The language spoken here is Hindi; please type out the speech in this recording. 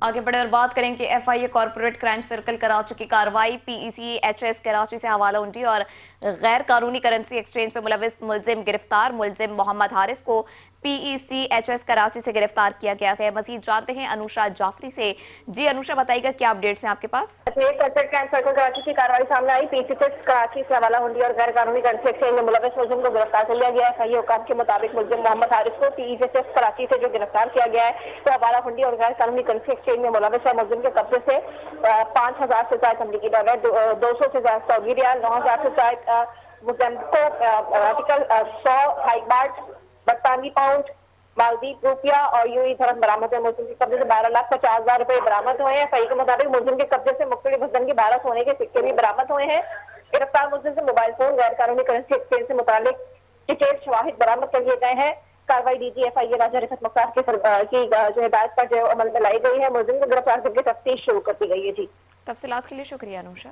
आगे बढ़े और बात करें कि FIA corporate crime circle Karachi की कार्रवाई। पीईसीएचएस कराची से हवाला हुंडी और गैर कानूनी करेंसी एक्सचेंज पर मुलविस मुलजिम गिरफ्तार। मुलजिम मोहम्मद हारिस को पीईसीएचएस कराची से गिरफ्तार किया गया है। मजीद जानते हैं अनुषा जाफरी से। जी अनुषा, बताइएगा क्या अपडेट्स हैं आपके पास? कॉर्पोरेट क्राइम सर्कल कराची की कार्रवाई सामने आई। पीसीएचएस कराची से हवाला हुंडी और गैर कानूनी करेंसी एक्सचेंज में मुलविस मुलजिम को गिरफ्तार कर लिया गया है। एफआईए हुकाम के मुताबिक मुलजिम मोहम्मद हारिस को पीईसीएचएस कराची से जो गिरफ्तार किया गया है तो हवाला हुंडी और गैर कानूनी करेंसी एक्सचेंज में मुलविस है। मुलजिम के कब्जे से 5,000 से ज्यादा अमरीकी डॉलर, 200 से ज्यादा सऊदी रियाल, 9,000 से ज्यादा आर्टिकल 100 हाई बार्ट, बरतानवी पाउंड, मालदीव रुपया और यूएई धर्म बरामद है। मुलजिम के कब्जे से 12,50,000 रुपए बरामद हुए हैं। एफआईए के मुताबिक मुलजिम के कब्जे से मुख्तलिफ वजन के 12 सोने के सिक्के भी बरामद हुए हैं। गिरफ्तार मुलजिम से मोबाइल फोन, गैर कानूनी करेंसी एक्सचेंज से मुतालिक डिटेल शवाहिद बरामद कर लिए गए हैं। कार्रवाई डीजी एफआईए राजा रिफत मुख्तार की जो हिदायत पर जो अमल में लाई गई है। मुलजिम को गिरफ्तार करके तफ्तीश शुरू कर दी गई है। जी, तफसीलात के लिए शुक्रिया अनुषा।